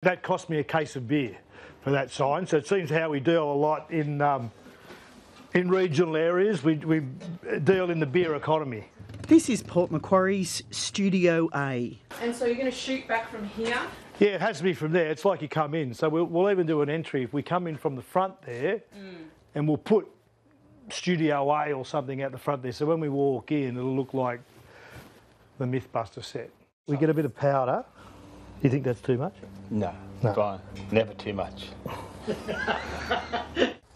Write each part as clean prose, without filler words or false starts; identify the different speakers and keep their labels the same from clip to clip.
Speaker 1: That cost me a case of beer for that sign. So it seems how we deal a lot in regional areas. We deal in the beer economy.
Speaker 2: This is Port Macquarie's Studio A.
Speaker 3: And so you're going to shoot back from here?
Speaker 1: Yeah, it has to be from there. It's like you come in. So we'll even do an entry if we come in from the front there, and we'll put Studio A or something out the front there. So when we walk in, it'll look like the Mythbuster set. We get a bit of powder. Do you think that's too much?
Speaker 4: No, fine. Never too much.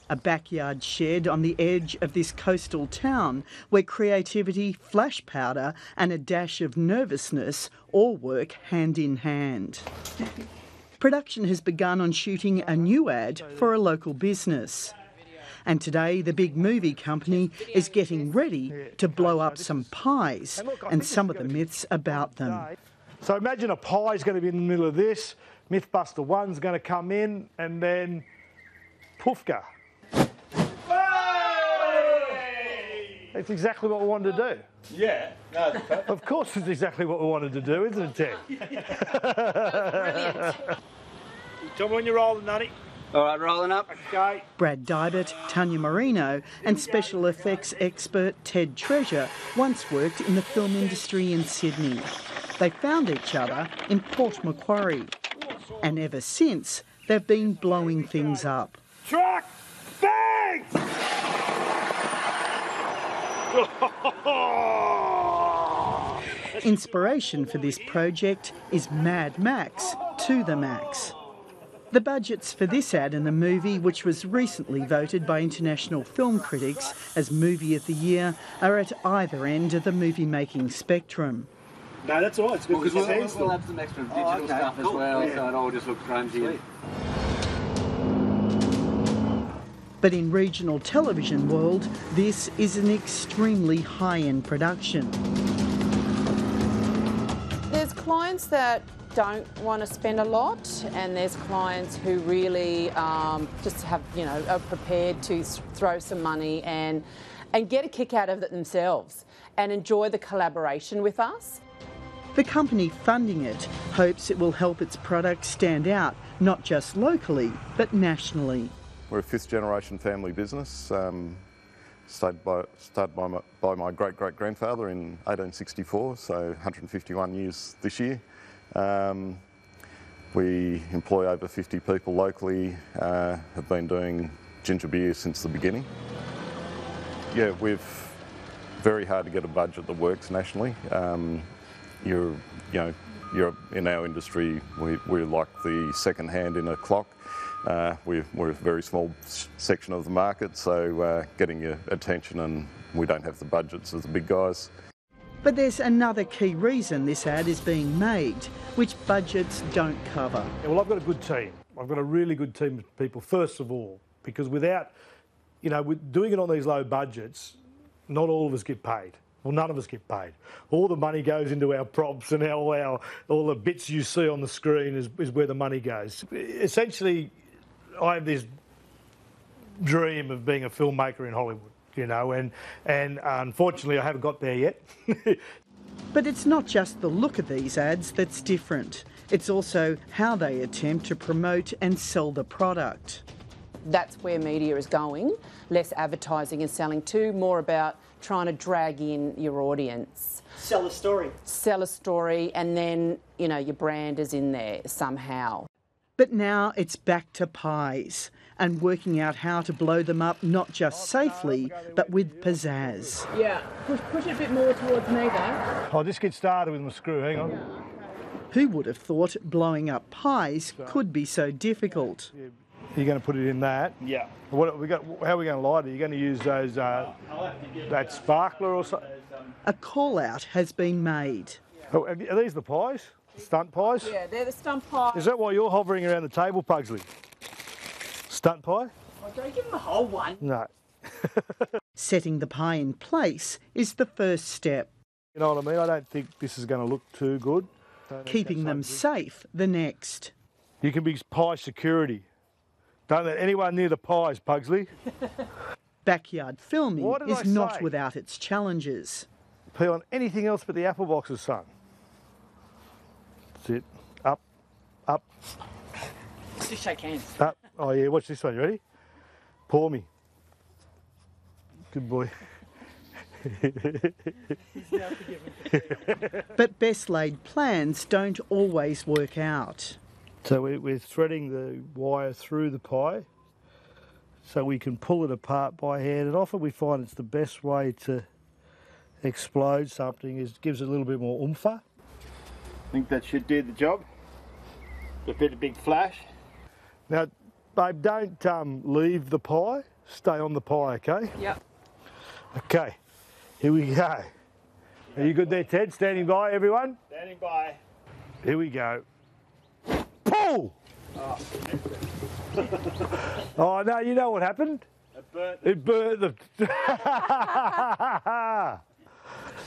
Speaker 2: A backyard shed on the edge of this coastal town where creativity, flash powder and a dash of nervousness all work hand in hand. Production has begun on shooting a new ad for a local business. And today the big movie company is getting ready to blow up some pies and some of the myths about them.
Speaker 1: So imagine a pie's going to be in the middle of this, Mythbuster 1's going to come in, and then Poofka. That's exactly what we wanted to do.
Speaker 4: Yeah, no, it's perfect.
Speaker 1: Of course it's exactly what we wanted to do, isn't it, Ted?
Speaker 3: Brilliant.
Speaker 1: Tell me when you're rolling, Nutty.
Speaker 4: All right, rolling up.
Speaker 1: Okay.
Speaker 2: Brad Dybert, Tanya Marino and special effects expert Ted Treasure once worked in the film industry in Sydney. They found each other in Port Macquarie, and ever since they've been blowing things up.
Speaker 1: Truck! Bang!
Speaker 2: Inspiration for this project is Mad Max to the max. The budgets for this ad and the movie, which was recently voted by international film critics as Movie of the Year, are at either end of the movie-making spectrum.
Speaker 1: No, that's all right. It's good.
Speaker 4: Because we'll have some extra digital stuff as well, so it all just looks grungy.
Speaker 2: But in regional television world, this is an extremely high-end production.
Speaker 3: There's clients that don't want to spend a lot, and there's clients who really just have, are prepared to throw some money and get a kick out of it themselves and enjoy the collaboration with us.
Speaker 2: The company funding it hopes it will help its product stand out, not just locally, but nationally.
Speaker 5: We're a fifth-generation family business, started by my great-great-grandfather in 1864, so 151 years this year. We employ over 50 people locally, have been doing ginger beer since the beginning. Yeah, we've very hard to get a budget that works nationally. You're in our industry, we're like the second hand in a clock. We're a very small section of the market, so getting your attention, and we don't have the budgets as the big guys.
Speaker 2: But there's another key reason this ad is being made, which budgets don't cover.
Speaker 1: Yeah, well, I've got a good team. I've got a really good team of people, first of all, because without, with doing it on these low budgets, not all of us get paid. Well, none of us get paid. All the money goes into our props, and all the bits you see on the screen is where the money goes. Essentially, I have this dream of being a filmmaker in Hollywood, and unfortunately I haven't got there yet.
Speaker 2: But it's not just the look of these ads that's different. It's also how they attempt to promote and sell the product.
Speaker 3: That's where media is going, less advertising and selling to, more about trying to drag in your audience.
Speaker 2: Sell a story.
Speaker 3: Sell a story, and then, your brand is in there somehow.
Speaker 2: But now it's back to pies and working out how to blow them up not just safely, but with pizzazz.
Speaker 3: Yeah, push it a bit more towards me though.
Speaker 1: I'll just get started with my screw, hang on.
Speaker 2: Who would have thought blowing up pies could be so difficult?
Speaker 1: You're going to put it in that?
Speaker 4: Yeah.
Speaker 1: How are we going to light it? You're going to use those that sparkler or something?
Speaker 2: A call-out has been made.
Speaker 1: Oh, are these the pies? The stunt pies?
Speaker 3: Yeah, they're the stunt pies.
Speaker 1: Is that why you're hovering around the table, Pugsley? Stunt pie?
Speaker 3: Oh, don't give them the whole one.
Speaker 1: No.
Speaker 2: Setting the pie in place is the first step.
Speaker 1: You know what I mean? I don't think this is going to look too good.
Speaker 2: Keeping them safe the next.
Speaker 1: You can be pie security. Don't let anyone near the pies, Pugsley.
Speaker 2: Backyard filming is
Speaker 1: I
Speaker 2: not
Speaker 1: say?
Speaker 2: without its challenges.
Speaker 1: Pee on anything else but the apple boxes, son. That's it. Up, up.
Speaker 6: just shake hands.
Speaker 1: Oh yeah, watch this one. You ready? Pour me. Good boy.
Speaker 2: But best laid plans don't always work out.
Speaker 1: So we're threading the wire through the pie so we can pull it apart by hand, and often we find it's the best way to explode something is gives it a little bit more oomph.
Speaker 7: I think that should do the job. A bit of big flash.
Speaker 1: Now, babe, don't leave the pie. Stay on the pie, okay?
Speaker 6: Yep.
Speaker 1: Okay, here we go. Are you good there, Ted? Standing by, everyone?
Speaker 7: Standing by.
Speaker 1: Here we go. Pull! Oh, no, you know what happened? It burnt the...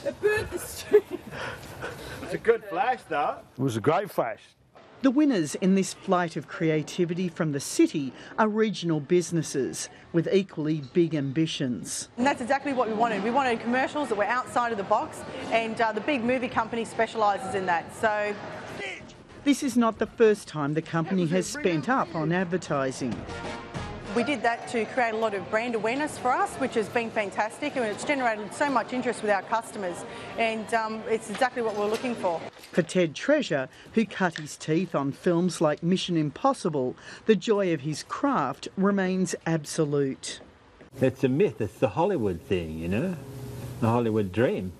Speaker 6: It burnt the street.
Speaker 7: It's a good flash, though.
Speaker 1: It was a great flash.
Speaker 2: The winners in this flight of creativity from the city are regional businesses with equally big ambitions.
Speaker 8: And that's exactly what we wanted. We wanted commercials that were outside of the box, and the big movie company specialises in that. So
Speaker 2: this is not the first time the company has spent up on advertising.
Speaker 8: we did that to create a lot of brand awareness for us, which has been fantastic, and it's generated so much interest with our customers, and it's exactly what we're looking for.
Speaker 2: For Ted Treasure, who cut his teeth on films like Mission Impossible, the joy of his craft remains absolute.
Speaker 9: It's a myth, it's the Hollywood thing, you know, the Hollywood dream.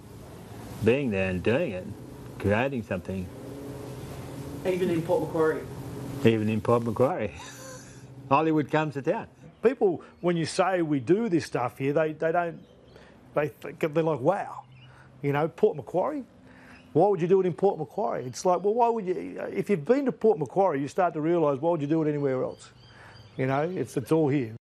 Speaker 9: Being there and doing it, creating something.
Speaker 6: Even in Port Macquarie.
Speaker 9: Even in Port Macquarie. Hollywood comes to town.
Speaker 1: People, when you say we do this stuff here, they're like, wow, you know, Port Macquarie? Why would you do it in Port Macquarie? It's like, well, why would you? If you've been to Port Macquarie, you start to realise, why would you do it anywhere else? You know, it's all here.